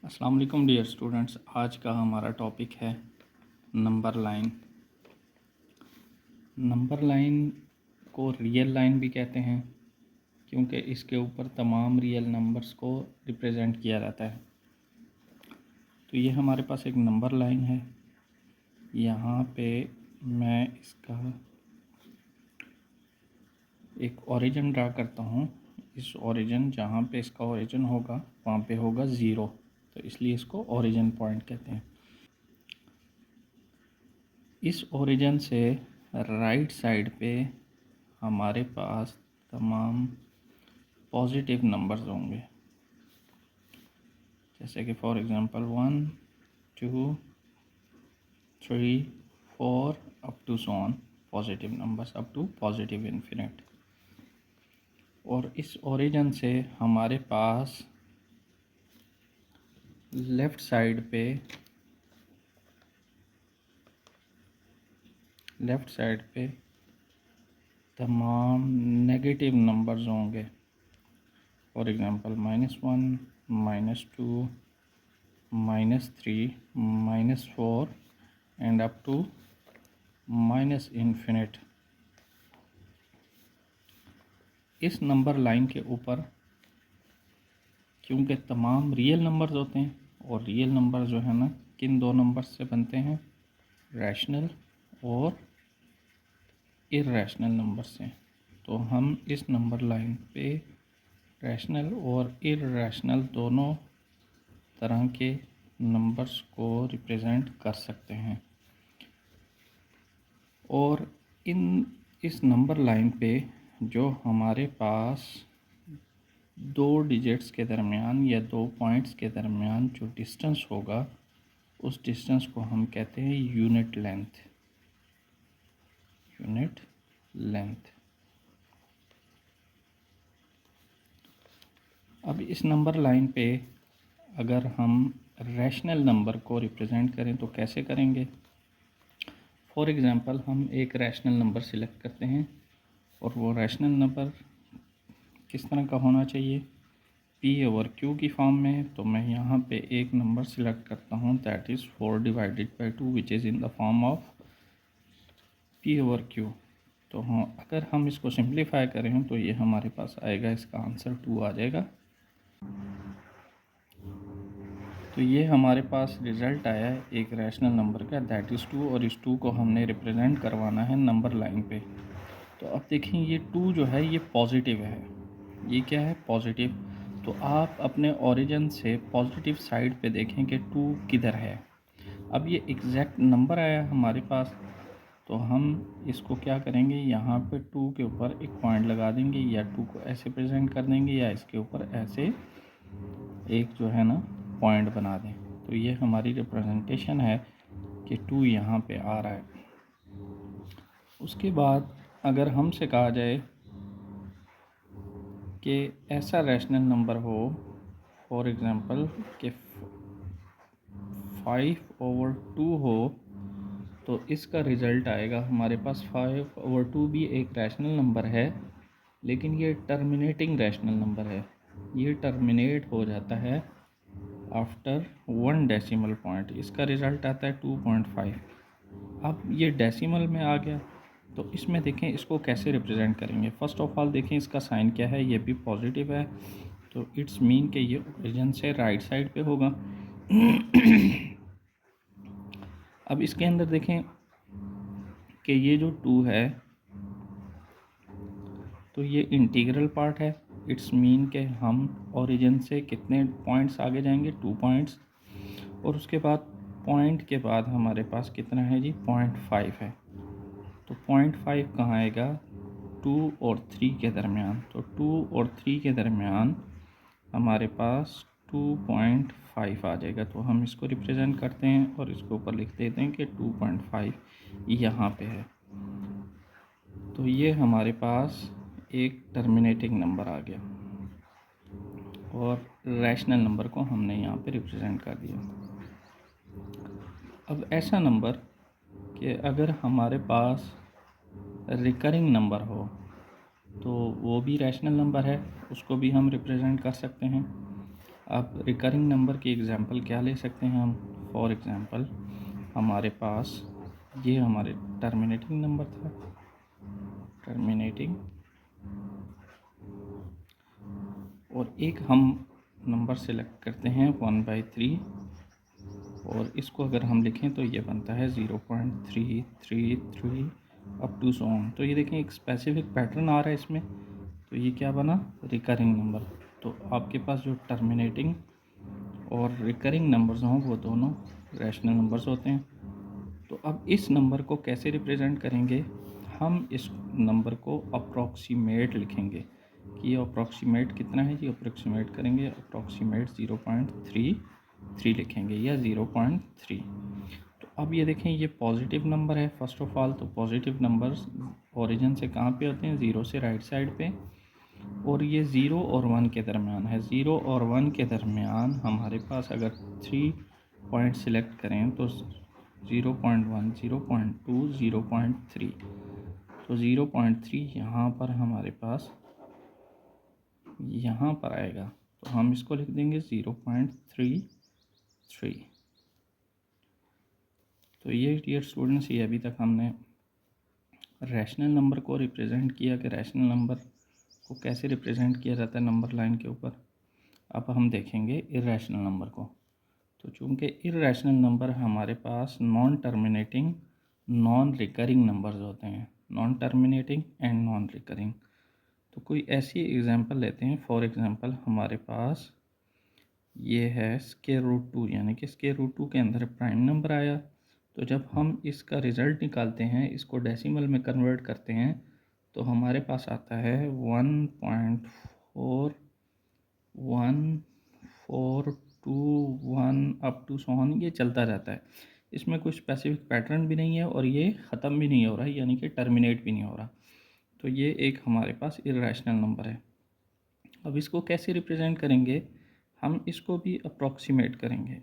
अस्सलाम वालेकुम dear students. आज का हमारा टॉपिक है नंबर लाइन। नंबर लाइन को रियल लाइन भी कहते हैं क्योंकि इसके ऊपर तमाम रियल नंबर्स को रिप्रेजेंट किया जाता है। तो ये हमारे पास एक नंबर लाइन है। यहाँ पे मैं इसका एक ओरिजिन ड्रा करता हूँ। इस ओरिजिन जहाँ पे इसका ओरिजिन होगा वहाँ पे होगा ज़ीरो, तो इसलिए इसको ओरिजिन पॉइंट कहते हैं। इस ओरिजिन से राइट साइड पे हमारे पास तमाम पॉजिटिव नंबर्स होंगे, जैसे कि for example 1, 2, 3, 4 up to so on, positive numbers up to positive infinite. और इस ओरिजिन से हमारे पास लेफ़्ट साइड पे तमाम नेगेटिव नंबर्स होंगे। For example -1, -2, -3, -4 and up to -इन्फिनिट। इस नंबर लाइन के ऊपर क्योंकि तमाम रियल नंबर्स होते हैं, और रियल नंबर जो है ना किन दो नंबर्स से बनते हैं, रैशनल और इर्रेशनल नंबर से। तो हम इस नंबर लाइन पे रैशनल और इर्रेशनल दोनों तरह के नंबर्स को रिप्रेजेंट कर सकते हैं। और इस नंबर लाइन पे जो हमारे पास दो डिजिट्स के दरमियान या दो पॉइंट्स के दरमियान जो डिस्टेंस होगा, उस डिस्टेंस को हम कहते हैं यूनिट लेंथ। अब इस नंबर लाइन पे अगर हम रैशनल नंबर को रिप्रेजेंट करें तो कैसे करेंगे। फॉर एग्ज़ाम्पल हम एक रैशनल नंबर सिलेक्ट करते हैं, और वो रैशनल नंबर किस तरह का होना चाहिए, P/Q की फॉर्म में। तो मैं यहाँ पे एक नंबर सिलेक्ट करता हूँ, that is 4/2 which is in the form of P/Q। तो हाँ, अगर हम इसको सिंप्लीफाई करें तो ये हमारे पास आएगा, इसका आंसर 2 आ जाएगा। तो ये हमारे पास रिज़ल्ट आया है एक रैशनल नंबर का, दैट इज़ 2, और इस 2 को हमने रिप्रेजेंट करवाना है नंबर लाइन पे। तो अब देखें ये 2 जो है ये पॉजिटिव है। ये क्या है, पॉजिटिव। तो आप अपने ओरिजिन से पॉजिटिव साइड पे देखें कि 2 किधर है। अब ये एग्जैक्ट नंबर आया हमारे पास, तो हम इसको क्या करेंगे, यहाँ पे 2 के ऊपर एक पॉइंट लगा देंगे, या 2 को ऐसे प्रेजेंट कर देंगे, या इसके ऊपर ऐसे एक जो है ना पॉइंट बना दें। तो ये हमारी रिप्रेजेंटेशन है कि 2 यहाँ पे आ रहा है। उसके बाद अगर हमसे कहा जाए कि ऐसा रैशनल नंबर हो, फॉर एग्ज़ाम्पल कि 5/2 हो, तो इसका रिज़ल्ट आएगा हमारे पास 5/2 भी एक रैशनल नंबर है, लेकिन ये टर्मिनेटिंग रैशनल नंबर है। ये टर्मिनेट हो जाता है आफ्टर 1 डेसिमल पॉइंट। इसका रिज़ल्ट आता है 2.5। अब ये डेसिमल में आ गया, तो इसमें देखें इसको कैसे रिप्रेजेंट करेंगे। फ़र्स्ट ऑफ ऑल देखें इसका साइन क्या है, ये भी पॉजिटिव है, तो इट्स मीन कि ये ओरिजिन से राइट साइड पे होगा। अब इसके अंदर देखें कि ये जो 2 है तो ये इंटीग्रल पार्ट है। इट्स मीन कि हम ओरिजिन से कितने पॉइंट्स आगे जाएंगे, 2 पॉइंट्स, और उसके बाद पॉइंट के बाद हमारे पास कितना है जी, 0.5 है। तो 0.5 कहाँ आएगा, 2 और 3 के दरमियान। तो 2 और 3 के दरमियान हमारे पास 2.5 आ जाएगा। तो हम इसको रिप्रेजेंट करते हैं और इसके ऊपर लिख देते हैं कि 2.5 यहाँ पे है। तो ये हमारे पास एक टर्मिनेटिंग नंबर आ गया, और रैशनल नंबर को हमने यहाँ पे रिप्रेजेंट कर दिया। अब ऐसा नंबर कि अगर हमारे पास रिकरिंग नंबर हो तो वो भी रैशनल नंबर है, उसको भी हम रिप्रेजेंट कर सकते हैं। अब रिकरिंग नंबर की एग्जांपल क्या ले सकते हैं हम? फॉर एग्जांपल हमारे पास ये हमारे टर्मिनेटिंग नंबर था, टर्मिनेटिंग, और एक हम नंबर सेलेक्ट करते हैं 1/3, और इसको अगर हम लिखें तो ये बनता है 0.333 अप टू सो ऑन। तो ये देखें एक स्पेसिफिक पैटर्न आ रहा है इसमें, तो ये क्या बना? Recurring number. तो आपके पास जो टर्मिनेटिंग और रिकरिंग नंबर्स हों वो दोनों रैशनल नंबर्स होते हैं। तो अब इस नंबर को कैसे रिप्रेजेंट करेंगे? हम इस नंबर को अप्रॉक्सीमेट लिखेंगे कि ये अप्रॉक्सीमेट कितना है, ये अप्रॉक्सीमेट करेंगे, अप्रॉक्सीमेट 0.33 लिखेंगे या 0.3। तो अब ये देखें ये पॉजिटिव नंबर है फर्स्ट ऑफ ऑल। तो पॉजिटिव नंबर्स ओरिजिन से कहाँ पे होते हैं? ज़ीरो से राइट साइड पे, और ये 0 और 1 के दरमियान है। 0 और 1 के दरमियान हमारे पास अगर 3 पॉइंट सिलेक्ट करें तो 0.1, 0.2, 0.3, तो 0.3 यहाँ पर हमारे पास यहाँ पर आएगा, तो हम इसको लिख देंगे 0.33। तो ये डियर स्टूडेंट्स, ये अभी तक हमने रैशनल नंबर को रिप्रेजेंट किया कि रैशनल नंबर को कैसे रिप्रेजेंट किया जाता है नंबर लाइन के ऊपर। अब हम देखेंगे इर्रेशनल नंबर को। तो चूँकि इर्रेशनल नंबर हमारे पास non terminating, non recurring numbers होते हैं, non terminating and non recurring. तो कोई ऐसी एग्जांपल लेते हैं। फॉर एग्जांपल हमारे पास ये है स्क्वायर रूट 2, यानी कि स्क्वायर रूट 2 के अंदर प्राइम नंबर आया। तो जब हम इसका रिज़ल्ट निकालते हैं, इसको डेसिमल में कन्वर्ट करते हैं, तो हमारे पास आता है 1.4141 अप टू सो ऑन, ये चलता रहता है। इसमें कोई स्पेसिफिक पैटर्न भी नहीं है और ये ख़त्म भी नहीं हो रहा है, यानी कि टर्मिनेट भी नहीं हो रहा। तो ये एक हमारे पास इर्रेशनल नंबर है। अब इसको कैसे रिप्रेजेंट करेंगे? हम इसको भी अप्रॉक्सीमेट करेंगे,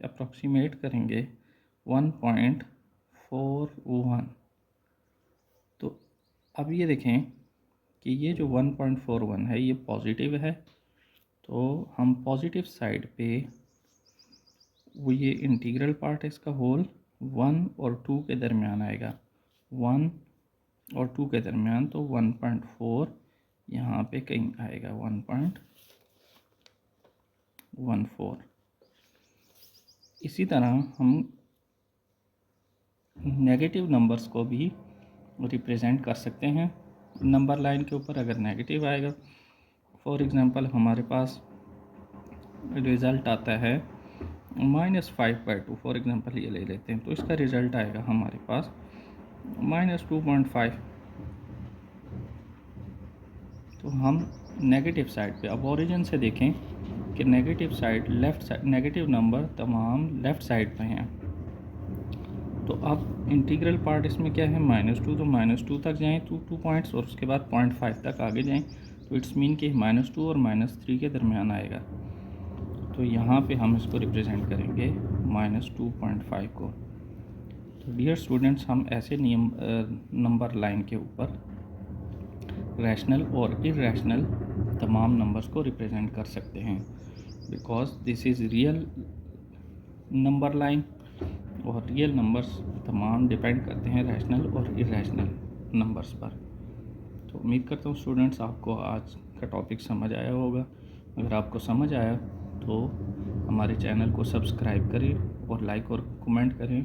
1.41। तो अब ये देखें कि ये जो 1.41 है ये पॉजिटिव है, तो हम पॉजिटिव साइड पे वो ये इंटीग्रल पार्ट है इसका होल 1 और 2 के दरमियान आएगा, 1 और 2 के दरमियान, तो 1.4 यहाँ पे कहीं आएगा, 1.14। इसी तरह हम नेगेटिव नंबर्स को भी रिप्रेजेंट कर सकते हैं नंबर लाइन के ऊपर अगर नेगेटिव आएगा। फॉर एग्जांपल हमारे पास रिज़ल्ट आता है -5/2, फॉर एग्जांपल ये ले लेते हैं, तो इसका रिज़ल्ट आएगा हमारे पास -2.5। तो हम नेगेटिव साइड पे अब ओरिजिन से देखें कि negative side, left side, negative number तमाम लेफ़्ट साइड पे हैं। तो अब इंटीग्रल पार्ट इसमें क्या है? -2, तो -2 तक जाएं 2 पॉइंट्स, और उसके बाद 0.5 तक आगे जाएं, तो इट्स मीन कि -2 और -3 के दरमियान आएगा। तो यहाँ पे हम इसको रिप्रेजेंट करेंगे -2.5 को। तो डियर स्टूडेंट्स, हम ऐसे नियम नंबर लाइन के ऊपर रैशनल और इर्रेशनल तमाम नंबर्स को रिप्रेजेंट कर सकते हैं, because this is real number line, और रियल नंबर्स तमाम डिपेंड करते हैं रैशनल और इर्रेशनल नंबर्स पर। तो उम्मीद करता हूँ स्टूडेंट्स आपको आज का टॉपिक समझ आया होगा। अगर आपको समझ आया तो हमारे चैनल को सब्सक्राइब करें और लाइक और कमेंट करें।